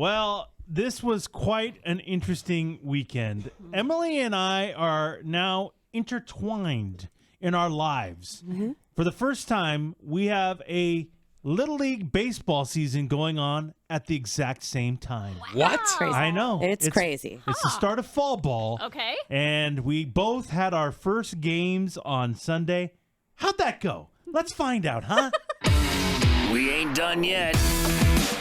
Well, this was quite an interesting weekend. Emily and I are now intertwined in our lives. Mm-hmm. For the first time, we have a Little League baseball season going on at the exact same time. What? Crazy. I know. It's crazy. It's the start of fall ball. Okay. And we both had our first games on Sunday. How'd that go? Let's find out, huh? We ain't done yet.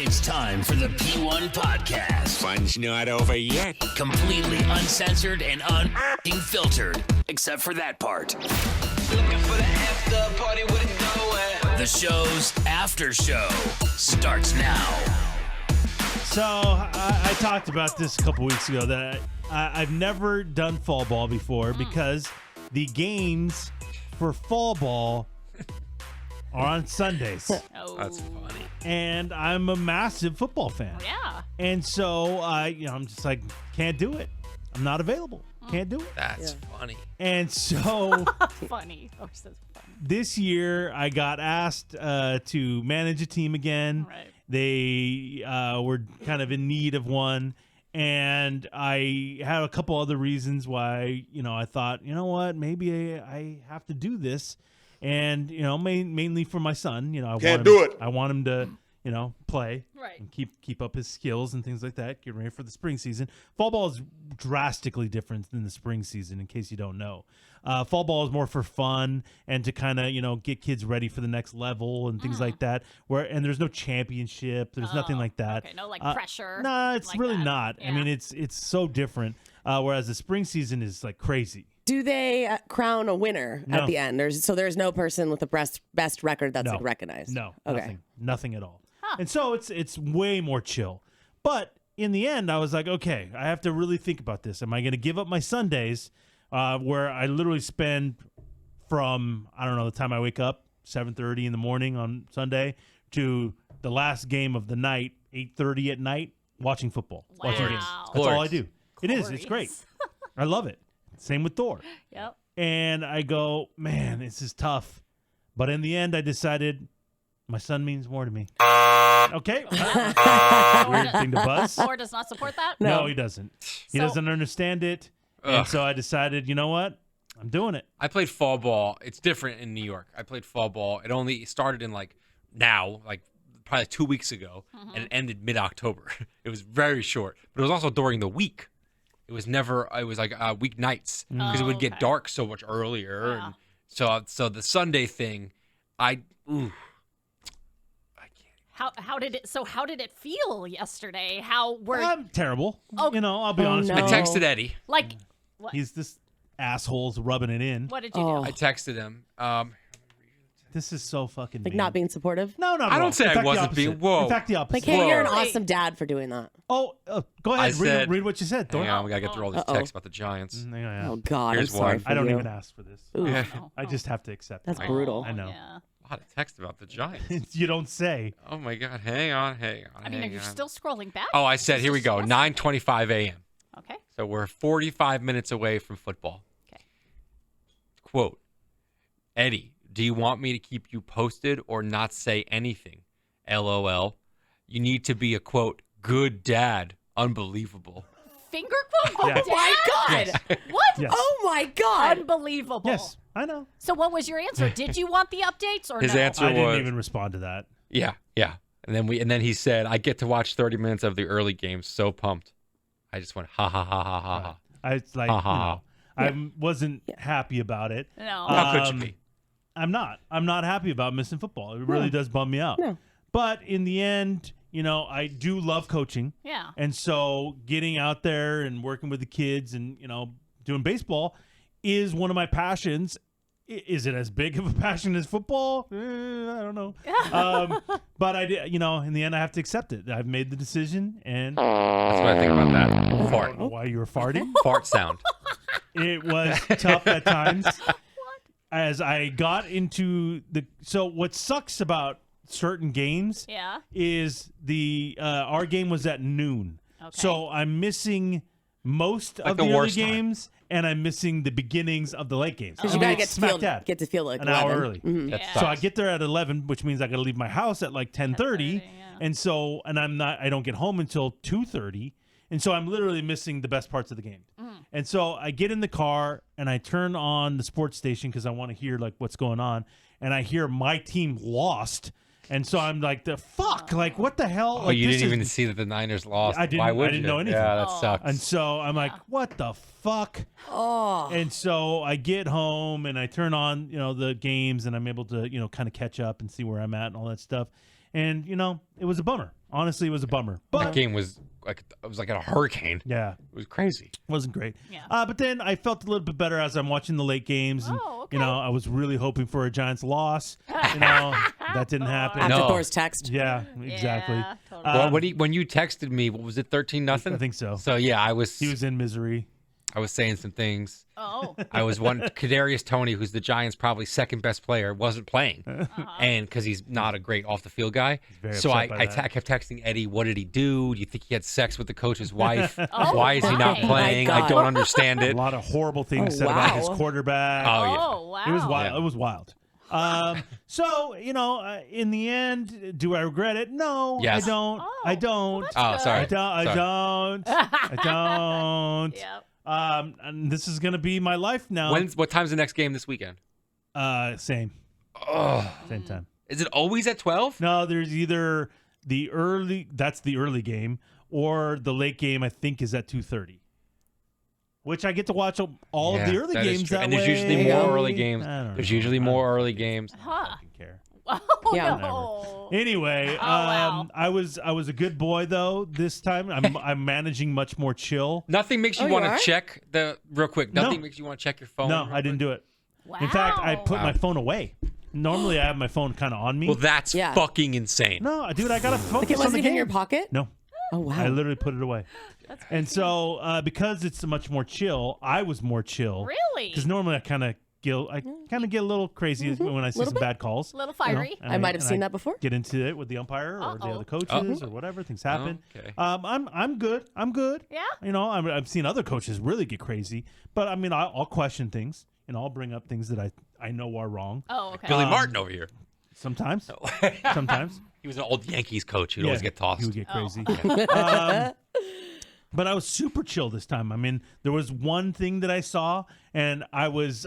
It's time for the P1 Podcast. Fun's not over yet. Completely uncensored and unfiltered, except for that part. Looking for the after party with it going. The show's after show starts now. So I talked about this a couple weeks ago that I've never done fall ball before because the games for fall ball are on Sundays. Oh. That's funny. And I'm a massive football fan. Yeah. And so I'm just like, can't do it. I'm not available. Can't do it. That's funny. And so Funny. Oh, so funny. this year I got asked to manage a team again. Right. They were kind of in need of one. And I had a couple other reasons why, I thought, you know what, maybe I have to do this. And, mainly for my son, I want him to, play Right. and keep up his skills and things like that. Get ready for the spring season. Fall ball is drastically different than the spring season, in case you don't know. Fall ball is more for fun and to kind of, get kids ready for the next level and things like that. And there's no championship. There's nothing like that. Okay, no pressure. No, it's like really that. not. Yeah. I mean, it's so different. Whereas the spring season is like crazy. Do they crown a winner No. at the end? There's no person with the best record that's No. like recognized? No, Okay. nothing at all. And so it's way more chill. But in the end, I was like, okay, I have to really think about this. Am I going to give up my Sundays where I literally spend from, I don't know, the time I wake up, 7:30 in the morning on Sunday, to the last game of the night, 8:30 at night, watching football, watching games. Wow. That's all I do. It is. It's great. Glorious. I love it. Same with Thor. Yep. And I go, man, this is tough. But in the end, I decided my son means more to me. Okay. Weird thing to buzz. Or does not support that? No, he doesn't. He So- doesn't understand it. Ugh. And so I decided, you know what? I'm doing it. I played fall ball. It's different in New York. I played fall ball. It only started in probably 2 weeks ago, and it ended mid-October. It was very short, but it was also during the week. It was like weeknights because it would get okay. dark so much earlier. Yeah. And so the Sunday thing, I can't. How did it feel yesterday? How were I'm terrible. Oh. I'll be honest no. with I you. texted Eddie. like what? He's this asshole's rubbing it in. What did you Oh. do? I texted him. This is so fucking Like mean. not being supportive? No, not I at don't all. say In I fact, the wasn't being- opposite. whoa. In fact, the opposite. Like, hey, you're an Really? awesome dad for doing that. Oh, go I ahead. said- read what you said, Thor. Hang on, we gotta get through all these Uh-oh. texts about the Giants. Yeah. Oh, God. Here's I'm sorry one. for I don't you. even ask for this. Ooh. Yeah. I just have to accept That's it. brutal. I know. Yeah. A lot of text about the Giants. You don't say. Oh my God! Hang on. I mean, are you still scrolling back? Oh, I said, This here we is go. yesterday. 9:25 a.m. Okay. So we're 45 minutes away from football. Okay. Quote, Eddie, do you want me to keep you posted or not say anything? LOL. You need to be a, quote, good dad. Unbelievable. Finger quote? Yes. Oh, my God. What? Yes. Oh, my God. Unbelievable. Yes, I know. So what was your answer? Did you want the updates or His no? answer I didn't was, even respond to that. yeah. And then he said, I get to watch 30 minutes of the early games. So pumped. I just went, ha, ha, ha, ha, ha, ha. It's like, I wasn't happy about it. No. How could you be? I'm not happy about missing football. It really does bum me out. No. But in the end, I do love coaching. Yeah. And so getting out there and working with the kids and, doing baseball is one of my passions. Is it as big of a passion as football? I don't know. But I did, in the end, I have to accept it. I've made the decision, and That's what I think about that. I don't Fart. know why you were farting. Fart sound. It was tough at times. As I got into so what sucks about certain games Yeah. is our game was at noon. Okay. So I'm missing most of the the early worst time. games, and I'm missing the beginnings of the late games. Because I you mean, got to it's smack dab. get to feel like an hour 11. early. Mhm. That Yeah. So I sucks. get there at 11, which means I got to leave my house at like 10:30, And so, and I don't get home until 2:30. And so I'm literally missing the best parts of the game. And so I get in the car and I turn on the sports station because I want to hear like what's going on. And I hear my team lost. And so I'm like, the fuck, like what the hell? Oh, like, you this didn't is- even see that the Niners lost. I didn't- Why would I didn't you? know anything. Yeah, that Oh. sucks. And so I'm like, what the fuck? Oh. And so I get home and I turn on, the games and I'm able to, kind of catch up and see where I'm at and all that stuff. And, it was a bummer. Honestly, it was a bummer. That But game was like a hurricane. yeah, It was crazy. wasn't great. Yeah. But then I felt a little bit better as I'm watching the late games. And, Oh, okay. I was really hoping for a Giants loss. That didn't happen. After No. Thor's text. Yeah, exactly. Yeah, totally. Well, when you texted me, what was it, 13-0? I think so. So yeah, He was in misery. I was saying some things. Oh. I was Kadarius Toney, who's the Giants' probably second best player, wasn't playing, and because he's not a great off the field guy. very So upset by that. I kept texting Eddie, "What did he do? Do you think he had sex with the coach's wife? Oh, Why is he not my. playing? My I God. don't understand A it." lot of horrible things Oh, said about his wow. quarterback. Oh yeah. Oh, wow. It was wild. Yeah. It was wild. So, in the end, do I regret it? No, Yes. I don't. Oh, I don't. well, Oh, that's sorry. I don't. I Sorry. don't. I don't. Yep. And this is gonna be my life now. What time's the next game this weekend? Same Oh, time. is it always at 12? No, there's either the early. That's the early game, or the late game. I think is at 2:30. Which I get to watch all of the early that is games true. that And there's way. usually more early games. I don't There's know. usually I more early games. Huh. don't care. Oh, Yeah. no. Anyway, wow. I was a good boy though this time. I'm managing much more chill. Nothing makes you Oh, you want are? to check real quick. No. Nothing makes you want to check your phone. No, real I didn't quick? do it. Wow. In fact, I put Wow. my phone away. Normally, I have my phone kind of on me. Well, that's Yeah. fucking insane. No, dude, I gotta focus Like it on wasn't the even in game. your pocket? No, Oh, wow. I literally put it away. And so, because it's much more chill, I was more chill. Really? Because normally I kind of get a little crazy when I see Little some bit. bad calls. A little you know, fiery. and I might have and seen that before. Get into it with the umpire or the Uh-oh. other coaches or whatever. Things happen. Okay. I'm good. I'm good. Yeah? I've seen other coaches really get crazy, but I mean, I'll question things. I'll bring up things that I know are wrong. Oh, okay. Billy Martin over here. Sometimes. Sometimes. He was an old Yankees coach. He'd always get tossed. He would get Oh. crazy. But I was super chill this time. I mean, there was one thing that I saw, and I was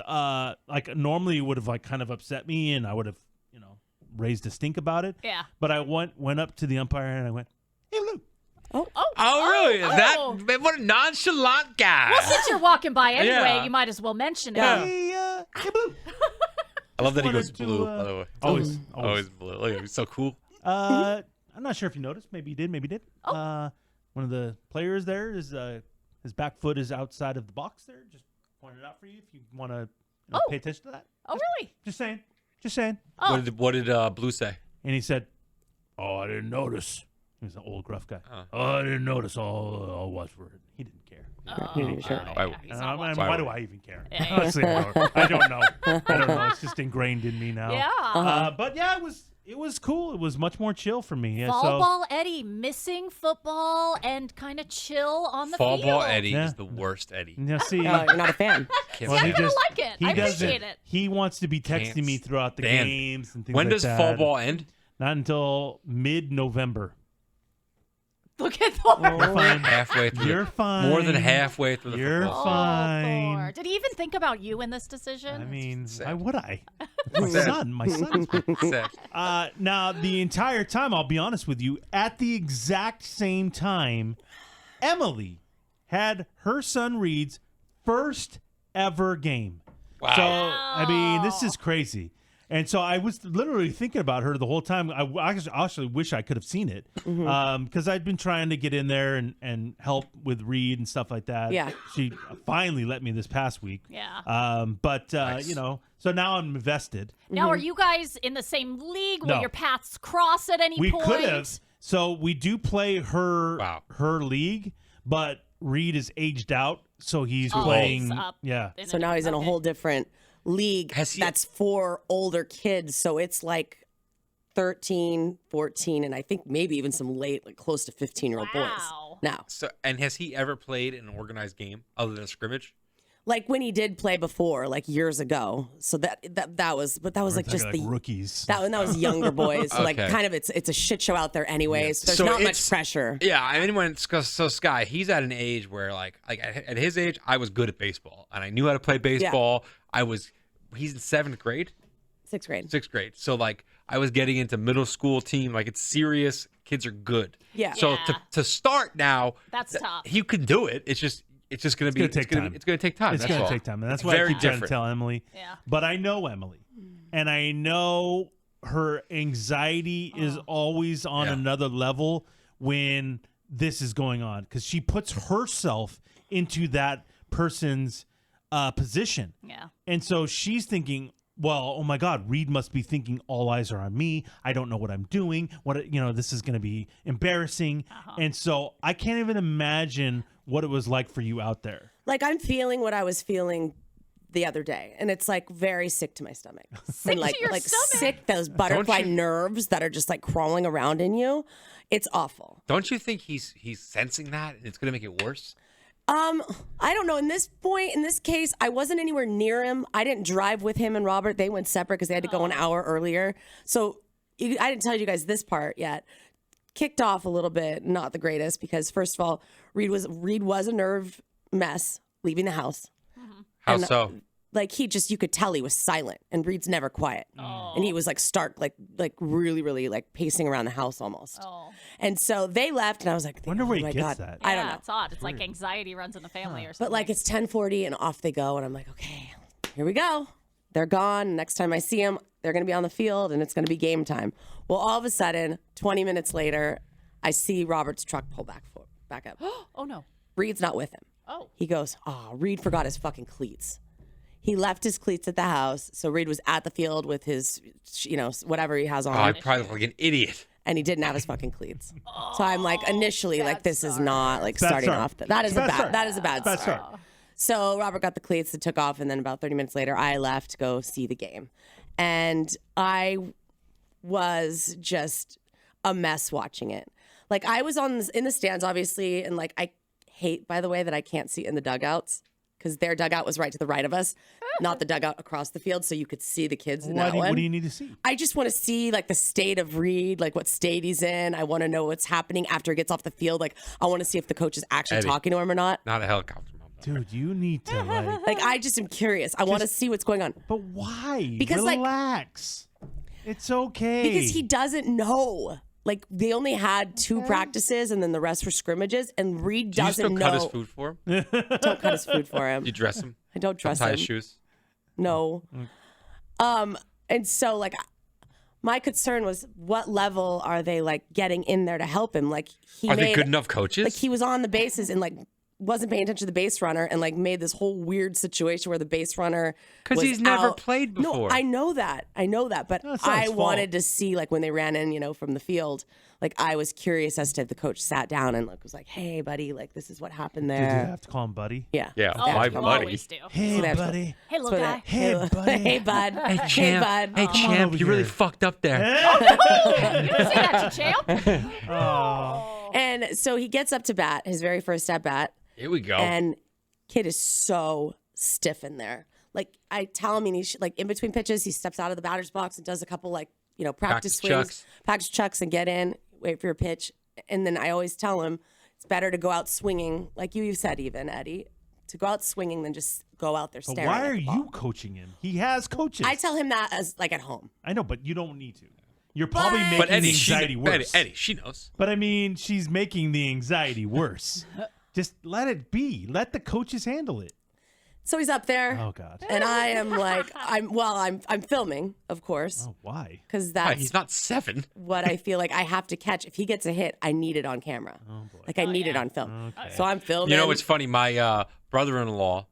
like, normally it would have like kind of upset me, and I would have, raised a stink about it. Yeah. But I went up to the umpire and I went, "Hey, Lou." Oh, Oh, really? oh. What a nonchalant guy. Well, since you're walking by anyway, Yeah. you might as well mention it. Yeah. Hey, Blue. I love that he goes wanted to, blue, by the way. Always. Always blue. Look at him. He's so cool. I'm not sure if you noticed. Maybe you did. Maybe you did. One of the players there is his back foot is outside of the box there. Just pointed it out for you if you want to pay attention to that. Oh, really? Just saying. Just saying. Oh. What did Blue say? And he said, "Oh, I didn't notice." He was an old gruff guy. Oh, I didn't notice. I'll watch for it. He didn't care. Sure. He's not watching. Why do I even care? Yeah. Honestly, I don't know. I don't know. It's just ingrained in me now. Yeah. But yeah, it was cool. It was much more chill for me. Yeah, Fall so ball Eddie missing football and kind of chill on the Fall field. ball Eddie Yeah. is the worst Eddie. yeah, see, Oh, you're not a fan. well, I he kinda just like it. he I doesn't. appreciate it. He wants to be texting Can't me throughout the stand. games and things When like does that. fall ball end? Not until mid-November. Look at Thor. You're fine. Halfway through. You're fine. More than halfway through the You're football. fine. Thor. Did he even think about you in this decision? I mean, Sad. why would I? My son. season. Sad. Now, the entire time, I'll be honest with you, at the exact same time, Emily had her son Reed's first ever game. Wow. So, I mean, this is crazy. And so I was literally thinking about her the whole time. I actually wish I could have seen it because I'd been trying to get in there and help with Reed and stuff like that. Yeah. She finally let me this past week. Yeah. But, Nice. so now I'm invested. Now, are you guys in the same league? Will No. your paths cross at any We point? could have. So we do play her Wow. her league, but Reed is aged out, so he's Oh, playing. he's up. Yeah. So now he's in a whole different league Has he- that's for older kids. So it's like 13, 14, and I think maybe even some late, like close to 15-year-old Wow. boys now. So, and has he ever played an organized game other than a scrimmage? Like when he did play before, like years ago. So that was, but that was like just like the rookies. That was younger boys. So like Okay. kind of it's a shit show out there anyways. So there's So not much it's- pressure. Yeah, I mean, so Sky, he's at an age where like at his age, I was good at baseball and I knew how to play baseball. He's in 7th grade, 6th grade. 6th grade. So like I was getting into middle school team. Like it's serious. Kids are good. Yeah. So Yeah. to start now, That's tough. he could do it. It's just gonna be gonna take time. It's gonna take time. It's that's going all. to take time. And that's It's why I very keep trying to different. tell Emily. Yeah. But I know Emily. And I know her anxiety is always on Yeah. another level when this is going on because she puts herself into that person's position. Yeah. And so she's thinking, well, oh my God, Reed must be thinking all eyes are on me. I don't know what I'm doing. This is going to be embarrassing. And so I can't even imagine what it was like for you out there. Like I'm feeling what I was feeling the other day, and it's like very sick to my stomach. Sick and like to your like stomach? sick those butterfly you- nerves that are just like crawling around in you. It's awful. Don't you think he's sensing that and it's gonna make it worse? I don't know. In this case, I wasn't anywhere near him. I didn't drive with him and Robert. They went separate because they had to go an hour earlier. So I didn't tell you guys this part yet. Kicked off a little bit, not the greatest, because first of all, Reed was a nerve mess leaving the house. How And, so? Like you could tell he was silent, and Reed's never quiet, and he was like stark, like really, really like pacing around the house almost. Oh. And so they left, and I was like, Wonder oh where he my gets God. that. I don't know. It's odd. It's like anxiety runs in the family or something. But like it's 10:40 and off they go, and I'm like, okay, here we go. They're gone. Next time I see them, they're gonna be on the field, and it's gonna be game time. Well, all of a sudden, 20 minutes later, I see Robert's truck pull back up. oh no. Reed's not with him. Oh. He goes, oh, Reed forgot his fucking cleats. He left his cleats at the house, so Reed was at the field with his, whatever he has on. Oh, I probably look like an idiot. And he didn't have his fucking cleats. So I'm like, initially, like, this is not like Bad starting start. off. That is a Bad bad. start. That is a bad Bad start. start. So Robert got the cleats and took off, and then about 30 minutes later, I left to go see the game, and I was just a mess watching it. Like I was in the stands, obviously, and like I hate, by the way, that I can't see in the dugouts because their dugout was right to the right of us, not the dugout across the field, so you could see the kids in that one. What do you need to see? I just want to see like the state of Reed, like what state he's in. I want to know what's happening after he gets off the field. Like I want to see if the coach is actually Eddie. talking to him or not. Not a helicopter. Dude, you need to Like I just am curious. I want to see what's going on But why? Because, like- relax. It's okay. because he doesn't know. Like they only had 2 practices and then the rest were scrimmages, and Reed Do you doesn't still know. cut his food for him? Don't cut his food for him. You dress him? I don't trust Tie him. his shoes? No. And so like my concern was what level are they like getting in there to help him? Like he Are made they good enough coaches? like he was on the bases and like wasn't paying attention to the base runner and like made this whole weird situation where the base runner 'Cause was he's never out. played No, before. I know that, but No, it's not I his fault. wanted to see like when they ran in, from the field. Like I was curious as to if the coach sat down and like was like, "Hey, buddy, like this is what happened Did you there." have to call him buddy? Yeah. Yeah, Oh, my you buddy. always do. Hey, they have to- buddy. Hey, little So guy. Hey, buddy. Hey, bud. Hey, champ. bud. Hey, on champ. over You really here. fucked up there. You didn't say that to Champ. Oh. And so he gets up to bat, his very first at bat, Here we go. and kid is so stiff in there. Like I tell him, and he's like in between pitches, he steps out of the batter's box and does a couple like practice Practice swings, chucks. practice chucks, and get in, wait for your pitch. And then I always tell him it's better to go out swinging, like you said, even Eddie, to go out swinging than just go out there But staring. why at are the ball. you coaching him? He has coaches. I tell him that as like at home. I know, but you don't need to. You're probably making but Eddie, the anxiety worse. Eddie, she knows. But I mean, she's making the anxiety worse. Just let it be. Let the coaches handle it. So he's up there, Oh God. and I am like, I'm filming, of course, Oh, why? because Why, that's he's not 7. what I feel like I have to catch. If he gets a hit, I need it on camera. Oh boy. Like I need it on film. So I'm filming. You know what's funny? My brother-in-law,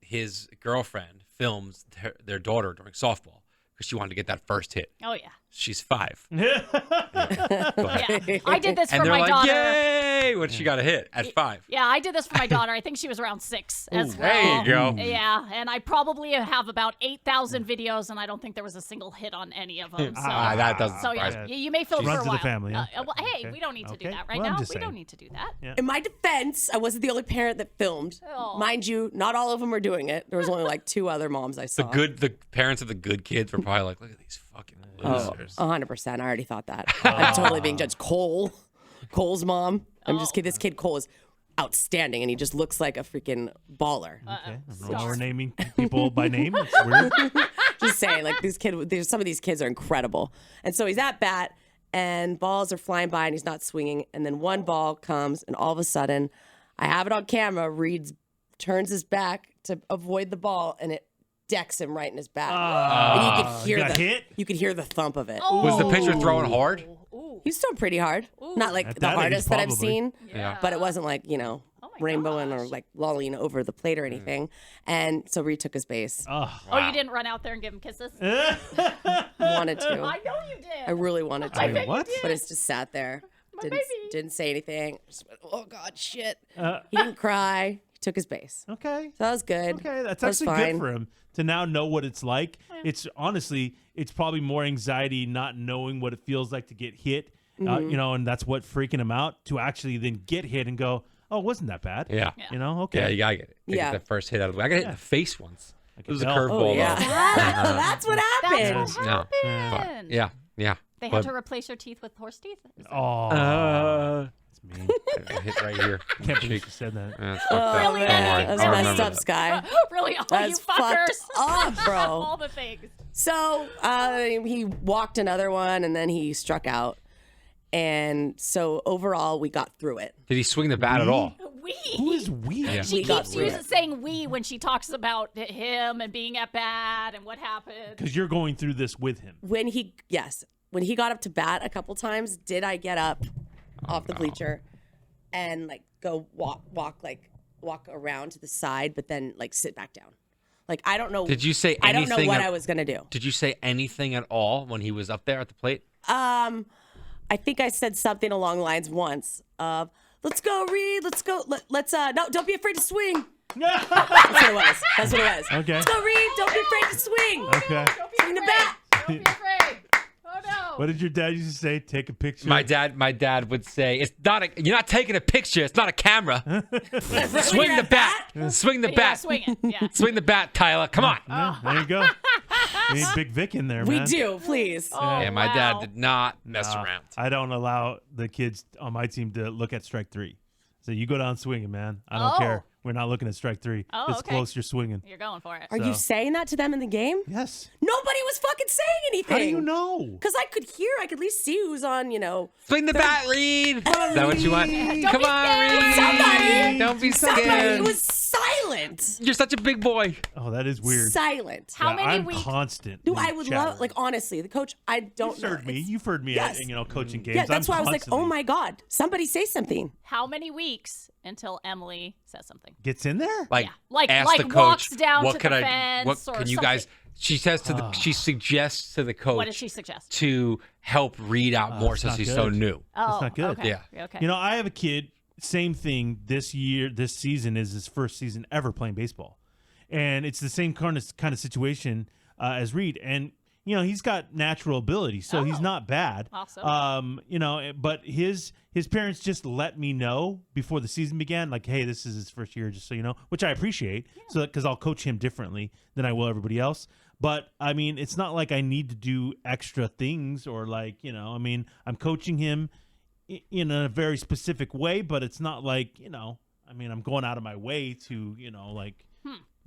his girlfriend films their daughter during softball because she wanted to get that first hit. Oh yeah. She's 5. Go ahead. Yeah. I did this And for they're my like, daughter. "Yay!" when she got a hit at 5. Yeah, I did this for my daughter. I think she was around 6 as well. There you go. Yeah, and I probably have about 8,000 videos, and I don't think there was a single hit on any of them. So, That doesn't so surprise yeah, me. you may feel Runs for a to while. the family, huh? Well, hey, Okay. we don't need to do Okay. that right Well, I'm now. We just saying. don't need to do that. Yeah. In my defense, I wasn't the only parent that filmed. Oh. Mind you, not all of them were doing it. There was only like 2 other moms I saw. The parents of the good kids were probably like, look at these fucking losers. 100%. I already thought that. I'm totally being judged. Cole's mom. I'm just kidding. This kid Cole is outstanding, and he just looks like a freaking baller. Okay. I don't know why we're naming people by name. It's weird. Just saying, like some of these kids are incredible. And so he's at bat, and balls are flying by, and he's not swinging. And then one ball comes, and all of a sudden, I have it on camera. Reed turns his back to avoid the ball, and it decks him right in his back. And you could hear got hit? You could hear the thump of it. Was the pitcher throwing hard? He's still pretty hard. Not like At the that age, hardest that I've probably. seen, Yeah. but it wasn't like, rainbowing or like lolling over the plate or anything. And so Reed took his base. Oh, you didn't run out there and give him kisses? Wanted to. I know you did. I really wanted to. Wait, what? But it's just sat there. baby. Didn't say anything. Just went, oh God, shit. He didn't cry. He took his base. Okay. So that was good. Okay, that's That was actually fine. good for him to now know what it's like. It's honestly, it's probably more anxiety not knowing what it feels like to get hit, and that's what freaking him out to actually then get hit and go, oh, it wasn't that bad. Yeah. Okay. Yeah, you gotta get it. Get Yeah. the first hit out of the way. I got hit in the face once. It was a tell. curveball. Oh, yeah. though. That's what happened. That's what No. happened. But, yeah. They But- had to replace your teeth with horse teeth? Oh, it's mean. I hit right here. Can't believe you said that. Yeah, it's fucked up. Really? Don't worry. That's I'll messed remember up, that. Sky. Really? Oh, That's you fuckers. fucked up, bro. All the things. So he walked another one, and then he struck out. And so overall, we got through it. Did he swing the bat at all? We. Who is we? Yeah. She We got keeps through using it. saying we when she talks about him and being at bat and what happened. Because you're going through this with him. When he got up to bat a couple times, did I get up off the bleacher and like go walk around to the side, but then like sit back down? Like I don't know. Did you say I don't know anything what at- I was gonna do. Did you say anything at all when he was up there at the plate? I think I said something along the lines once of, "Let's go, Reed. Let's go. Let's no, don't be afraid to swing." That's what it was. That's what it was. Okay. Let's go, Reed. Don't be afraid to swing. Okay. Don't be Swing the afraid. bat. Don't be afraid. Oh no. What did your dad used to say? Take a picture. My dad would say, "It's not a. You're not taking a picture. It's not a camera. Swing the bat. Swing the Yeah, bat. swing it. Yeah. Swing the bat, Tyler. Come on." Yeah, there you go. We need Big Vic in there, We man. do, please. Oh, Yeah, my dad wow. did not mess No, around. I don't allow the kids on my team to look at strike 3. So you go down swinging, man. I don't Oh. care. We're not looking at strike 3. Oh, It's okay. close. You're swinging. You're going for it. Are you saying that to them in the game? Yes. Nobody was fucking saying anything. How do you know? Because I could hear. I could at least see who's on. Swing the bat, Reed. Is that what you want? Don't Come be on, scared. Reed. Somebody. Don't be Somebody. scared. It was silent. You're such a big boy. Oh, that is weird. Silent. How many I'm weeks? constant. Dude, I would love, like, honestly, the coach, I don't You've heard know. me. It's- You've heard me Yes. at, coaching games. Yeah, that's I'm why I was like, oh constantly- my God, somebody say something. How many weeks until Emily says something? Gets in there? Like, Yeah. Like- ask like the coach, walks down what to could the I? fence What or can you guys? She says to the. She suggests to the coach. What does she suggest? To help Reed out more that's since not he's good. so new. Oh, not good. Okay. Yeah. Okay. I have a kid, same thing this season is his first season ever playing baseball. And it's the same kind of situation as Reed. And, he's got natural ability, so he's not bad. Awesome. But his parents just let me know before the season began, like, hey, this is his first year, just so you know, which I appreciate. So because I'll coach him differently than I will everybody else. But I mean, it's not like I need to do extra things or like, I'm coaching him in a very specific way, but it's not like, I'm going out of my way to,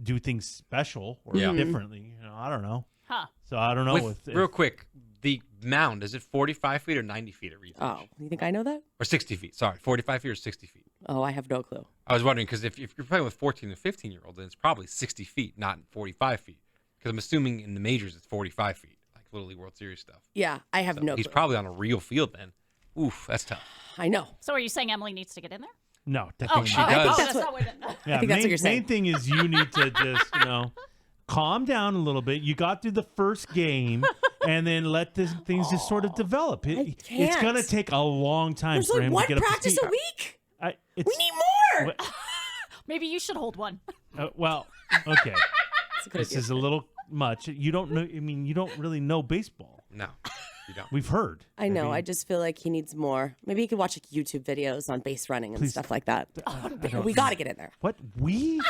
do things special or Yeah. differently. I don't know. Huh. So I don't know. Real quick, the mound, is it 45 feet or 90 feet at Reed? Oh, you think I know that? Or 60 feet. Sorry, 45 feet or 60 feet. Oh, I have no clue. I was wondering because if you're playing with 14 and 15-year-olds, then it's probably 60 feet, not 45 feet. Because I'm assuming in the majors it's 45 feet, like Little League World Series stuff. Yeah, I have no He's clue. probably on a real field then. Oof, that's tough. I know. So are you saying Emily needs to get in there? No, Oh, definitely she not. does. That's that's what- not what Yeah, think that's what you're saying. Main thing is you need to just, calm down a little bit. You got through the first game, and then let things just sort of develop. It's can't. going to take a long time There's for like him one to get up to practice speed. a week. We need more. Maybe you should hold one. Well, okay. This idea. is a little much. You don't know. I mean, you don't really know baseball. No, you don't. We've heard. I know. mean, I just feel like he needs more. Maybe he could watch like YouTube videos on base running and stuff like that. We got to get in there. What we?